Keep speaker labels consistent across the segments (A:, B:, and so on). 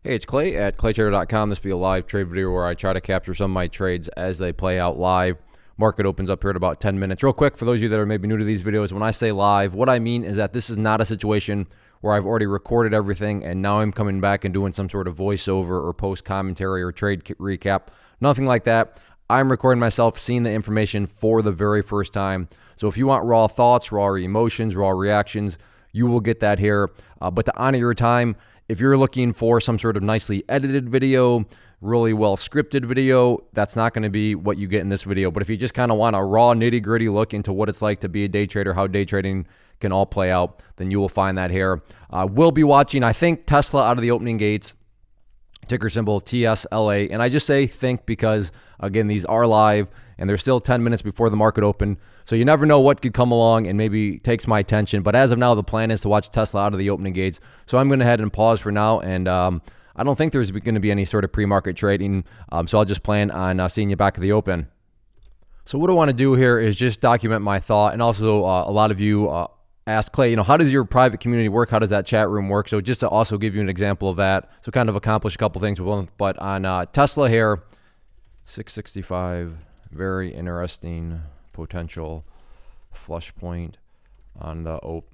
A: Hey, it's Clay at claytrader.com. This will be a live trade video where I try to capture some of my trades as they play out live. Market opens up here in about 10 minutes. Real quick, for those of you that are maybe new to these videos, when I say live, what I mean is that this is not a situation where I've already recorded everything and now I'm coming back and doing some sort of voiceover or post commentary or trade recap. Nothing like that. I'm recording myself, seeing the information for the very first time. So if you want raw thoughts, raw emotions, raw reactions, you will get that here. But to honor your time, if you're looking for some sort of nicely edited video, really well scripted video, that's not going to be what you get in this video. But if you just kind of want a raw nitty gritty look into what it's like to be a day trader, how day trading can all play out, then you will find that here. We'll be watching, I think, Tesla out of the opening gates, ticker symbol TSLA. And I just say think because, again, these are live and they're still 10 minutes before the market open. So you never know what could come along and maybe takes my attention. But as of now, the plan is to watch Tesla out of the opening gates. So I'm going to head and pause for now. And I don't think there's going to be any sort of pre-market trading. So I'll just plan on seeing you back at the open. So what I want to do here is just document my thought. And also a lot of you ask Clay, how does your private community work? How does that chat room work? So just to also give you an example of that. So kind of accomplish a couple things with one. But on Tesla here, 665, very interesting potential flush point on the open.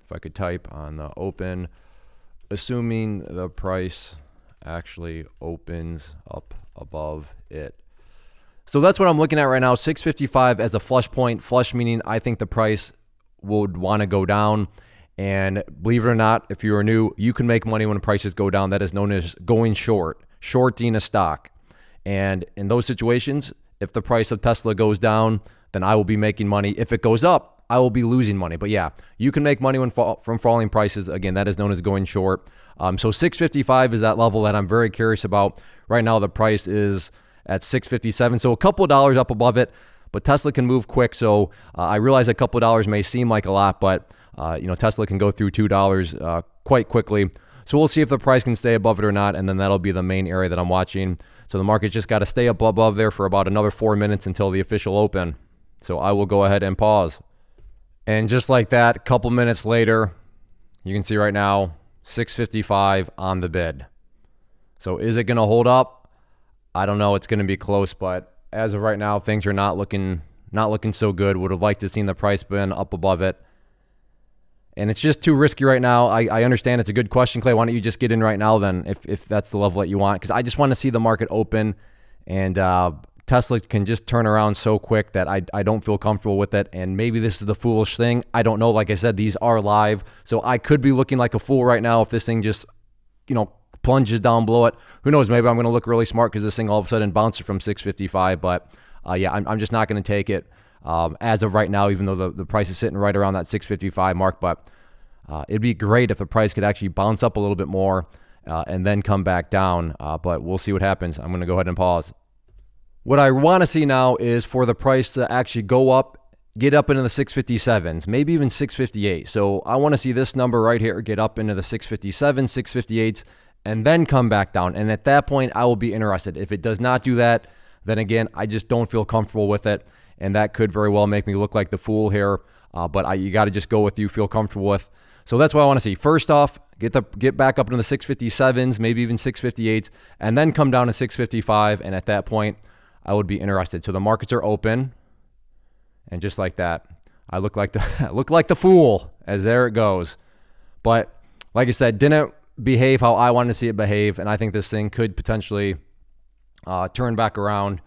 A: If I could type on the open, assuming the price actually opens up above it. So that's what I'm looking at right now, 655 as a flush point. Flush meaning I think the price would want to go down. And believe it or not, if you are new, you can make money when prices go down. That is known as going short, shorting a stock. And in those situations, if the price of Tesla goes down, then I will be making money. If it goes up, I will be losing money. But yeah, you can make money from falling prices. Again, that is known as going short. So 655 is that level that I'm very curious about. Right now, the price is at 657. So a couple of dollars up above it, but Tesla can move quick. So I realize a couple of dollars may seem like a lot, but Tesla can go through $2 quite quickly. So we'll see if the price can stay above it or not, and then that'll be the main area that I'm watching. So the market just got to stay up above there for about another 4 minutes until the official open. So I will go ahead and pause. And just like that, a couple minutes later, you can see right now, 655 on the bid. So is it going to hold up? I don't know. It's going to be close, but as of right now, things are not looking so good. Would have liked to seen the price been up above it. And it's just too risky right now. I understand it's a good question, Clay. Why don't you just get in right now then if that's the level that you want? Because I just want to see the market open. And Tesla can just turn around so quick that I don't feel comfortable with it. And maybe this is the foolish thing. I don't know. Like I said, these are live. So I could be looking like a fool right now if this thing just, plunges down below it. Who knows? Maybe I'm going to look really smart because this thing all of a sudden bounces from 655. But yeah, I'm just not going to take it. As of right now, even though the price is sitting right around that 655 mark, but it'd be great if the price could actually bounce up a little bit more and then come back down, but we'll see what happens. I'm going to go ahead and pause. What I want to see now is for the price to actually go up, get up into the 657s, maybe even 658. So I want to see this number right here get up into the 657s, 658s, and then come back down. And at that point, I will be interested. If it does not do that, then again, I just don't feel comfortable with it. And that could very well make me look like the fool here. But you got to just go with you feel comfortable with. So that's what I want to see. First off, get back up into the 657s, maybe even 658s, and then come down to 655. And at that point, I would be interested. So the markets are open. And just like that, I look like the fool as there it goes. But like I said, didn't behave how I wanted to see it behave. And I think this thing could potentially turn back around.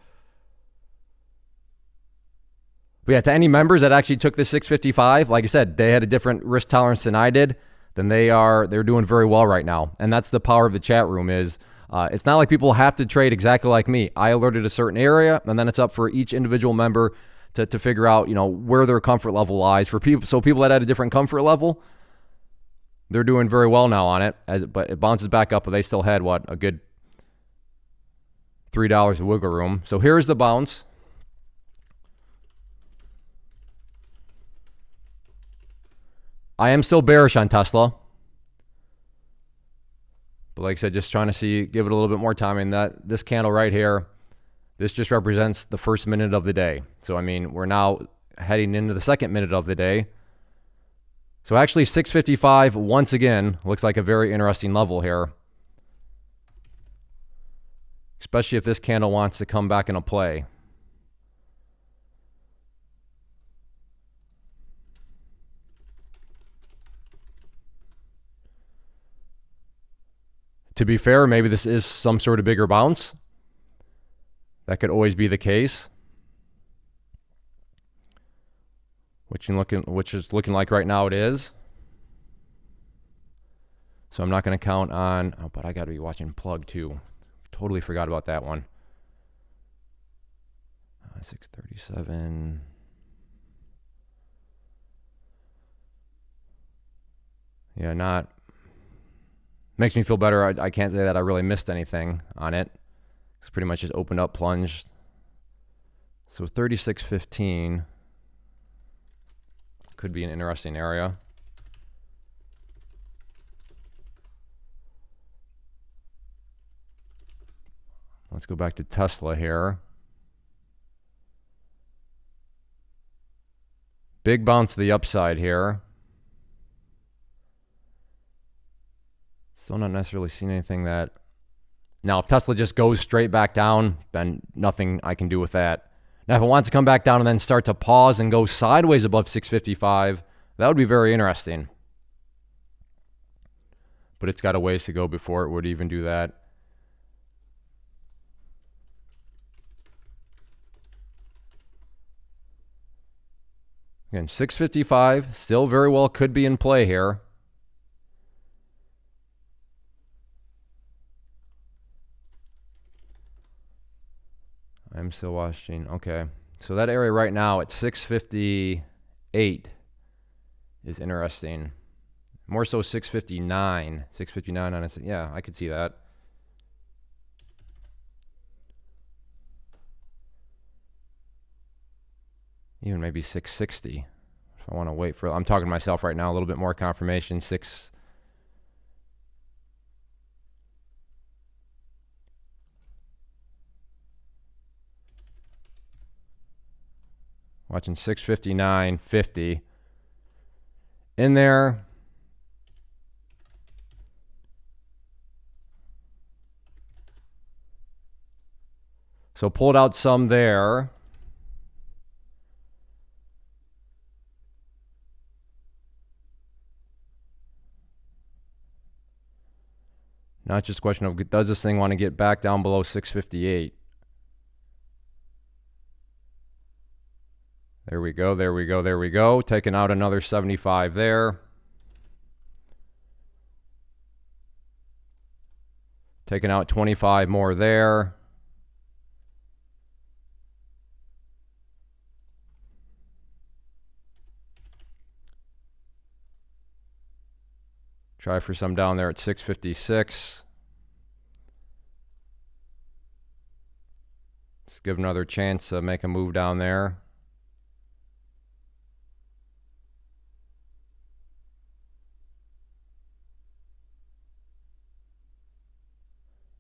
A: But yeah, to any members that actually took the 655, like I said, they had a different risk tolerance than I did, then they're doing very well right now. And that's the power of the chat room is it's not like people have to trade exactly like me. I alerted a certain area, and then it's up for each individual member to figure out, where their comfort level lies. For people, so people that had a different comfort level, they're doing very well now on it. But it bounces back up, but they still had a good $3 of wiggle room. So here's the bounce. I am still bearish on Tesla. But like I said, just trying to give it a little bit more time. And this candle right here, this just represents the first minute of the day. So, we're now heading into the second minute of the day. So actually 655, once again, looks like a very interesting level here. especially if this candle wants to come back into play. To be fair, maybe this is some sort of bigger bounce. That could always be the case. Which is looking like right now it is. So I'm not going to count on, oh, but I got to be watching plug too. Totally forgot about that one. 637. Yeah, not. Makes me feel better. I can't say that I really missed anything on it. It's pretty much just opened up, plunged. So 36.15 could be an interesting area. Let's go back to Tesla here. Big bounce to the upside here. Still not necessarily seeing anything that... Now, if Tesla just goes straight back down, then nothing I can do with that. Now, if it wants to come back down and then start to pause and go sideways above 655, that would be very interesting. But it's got a ways to go before it would even do that. Again, 655 still very well could be in play here. I'm still watching. Okay. So that area right now at 658 is interesting. More so 659. 659 on it. Yeah, I could see that. Even maybe 660. If I want to wait for, I'm talking to myself right now, a little bit more confirmation. Watching 659.50 in there. So pulled out some there. Now it's just a question of, does this thing want to get back down below 658? There we go, there we go, there we go. Taking out another 75 there. Taking out 25 more there. Try for some down there at 656. Let's give another chance to make a move down there.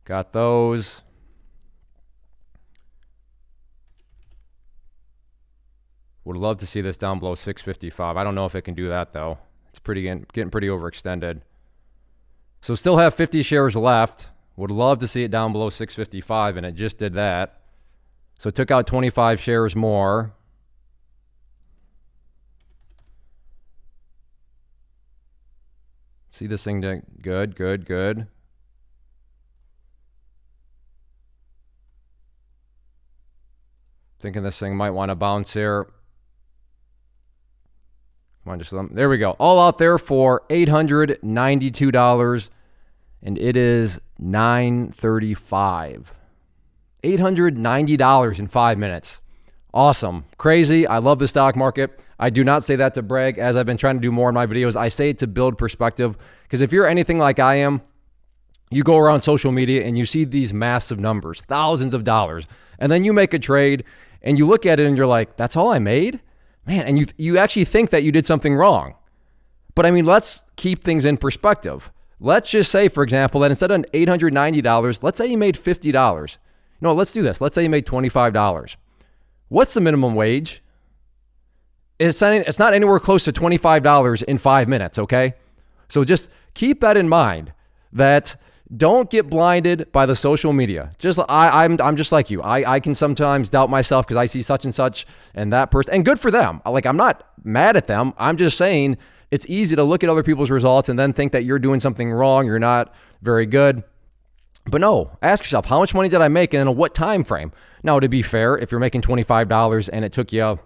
A: Got those. Would love to see this down below 655. I don't know if it can do that though. It's getting pretty overextended. So still have 50 shares left. Would love to see it down below 655, and it just did that. So took out 25 shares more. See this thing doing good, good, good. Thinking this thing might want to bounce here. Come on, just there we go. All out there for $892, and it is $935. $890 in 5 minutes. Awesome. Crazy. I love the stock market. I do not say that to brag, as I've been trying to do more in my videos. I say it to build perspective, because if you're anything like I am, you go around social media and you see these massive numbers, thousands of dollars, and then you make a trade and you look at it and you're like, that's all I made? Man, and you actually think that you did something wrong. But I mean, let's keep things in perspective. Let's just say, for example, that instead of $890, let's say you made $50. No, let's do this. Let's say you made $25. What's the minimum wage? It's not anywhere close to $25 in 5 minutes, okay? So just keep that in mind, that Don't get blinded by the social media. I'm just like you. I can sometimes doubt myself because I see such and that person, and good for them. Like, I'm not mad at them. I'm just saying it's easy to look at other people's results and then think that you're doing something wrong. You're not very good. But no, ask yourself, how much money did I make and in what time frame? Now, to be fair, if you're making $25 and it took you,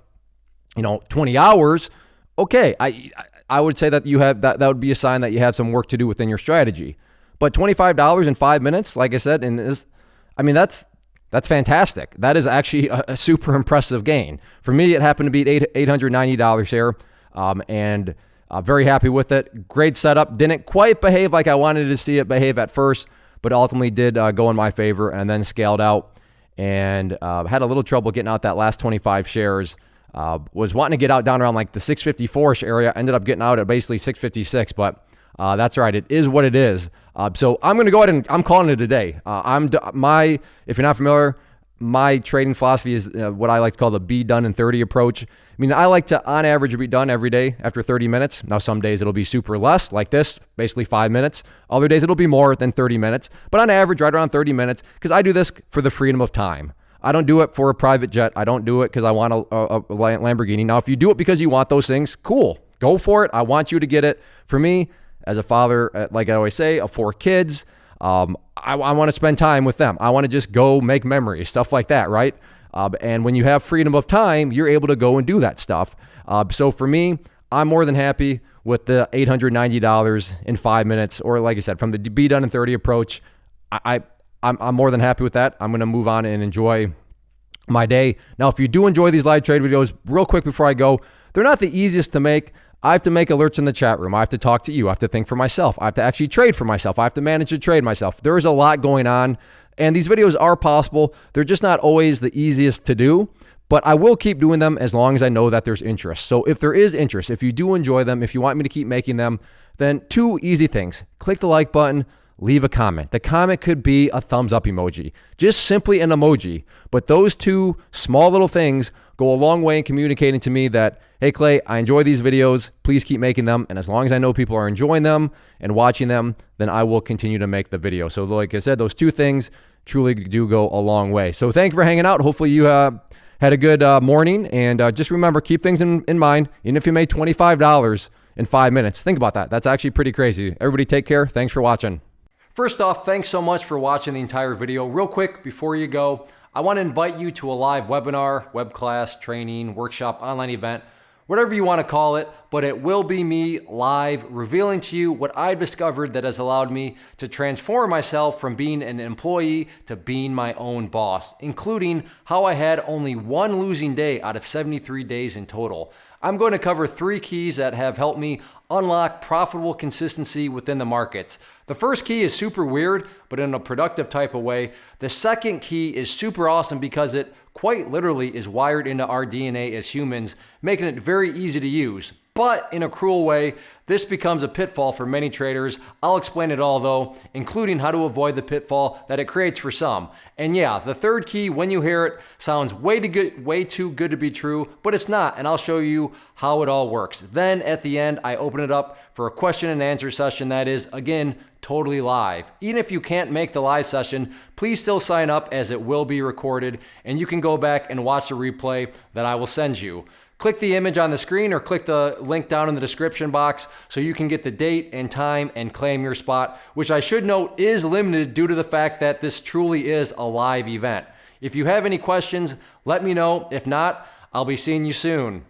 A: 20 hours, okay, I would say that you have that would be a sign that you have some work to do within your strategy. But $25 in 5 minutes, like I said, that's fantastic. That is actually a super impressive gain. For me, it happened to be $890 here, and very happy with it. Great setup. Didn't quite behave like I wanted to see it behave at first, but ultimately did go in my favor and then scaled out and had a little trouble getting out that last 25 shares. Was wanting to get out down around like the 654-ish area. Ended up getting out at basically 656, but that's right. It is what it is. So I'm going to go ahead and I'm calling it a day. If you're not familiar, my trading philosophy is what I like to call the be done in 30 approach. I mean, I like to, on average, be done every day after 30 minutes. Now, some days it'll be super less, like this, basically 5 minutes. Other days it'll be more than 30 minutes, but on average, right around 30 minutes, because I do this for the freedom of time. I don't do it for a private jet. I don't do it because I want a Lamborghini. Now, if you do it because you want those things, cool. Go for it. I want you to get it. For me, as a father, like I always say, of 4 kids, I want to spend time with them. I want to just go make memories, stuff like that, right? And when you have freedom of time, you're able to go and do that stuff. So for me, I'm more than happy with the $890 in 5 minutes, or like I said, from the be done in 30 approach. I'm more than happy with that. I'm going to move on and enjoy my day. Now, if you do enjoy these live trade videos, real quick before I go, they're not the easiest to make. I have to make alerts in the chat room. I have to talk to you. I have to think for myself. I have to actually trade for myself. I have to manage the trade myself. There is a lot going on, and these videos are possible. They're just not always the easiest to do, but I will keep doing them as long as I know that there's interest. So if there is interest, if you do enjoy them, if you want me to keep making them, then 2 easy things. Click the like button. Leave a comment. The comment could be a thumbs up emoji, just simply an emoji. But those 2 small little things go a long way in communicating to me that, hey, Clay, I enjoy these videos. Please keep making them. And as long as I know people are enjoying them and watching them, then I will continue to make the video. So like I said, those 2 things truly do go a long way. So thank you for hanging out. Hopefully you had a good morning. And just remember, keep things in mind. Even if you made $25 in 5 minutes, think about that. That's actually pretty crazy. Everybody take care. Thanks for watching. First off, thanks so much for watching the entire video. Real quick, before you go, I want to invite you to a live webinar, web class, training, workshop, online event, whatever you want to call it, but it will be me live revealing to you what I've discovered that has allowed me to transform myself from being an employee to being my own boss, including how I had only 1 losing day out of 73 days in total. I'm going to cover 3 keys that have helped me unlock profitable consistency within the markets. The first key is super weird, but in a productive type of way. The second key is super awesome because it quite literally is wired into our DNA as humans, making it very easy to use. But in a cruel way, this becomes a pitfall for many traders. I'll explain it all though, including how to avoid the pitfall that it creates for some. And yeah, the third key, when you hear it, sounds way too good to be true, but it's not, and I'll show you how it all works. Then at the end, I open it up for a question and answer session that is, again, totally live. Even if you can't make the live session, please still sign up as it will be recorded, and you can go back and watch the replay that I will send you. Click the image on the screen or click the link down in the description box so you can get the date and time and claim your spot, which I should note is limited due to the fact that this truly is a live event. If you have any questions, let me know. If not, I'll be seeing you soon.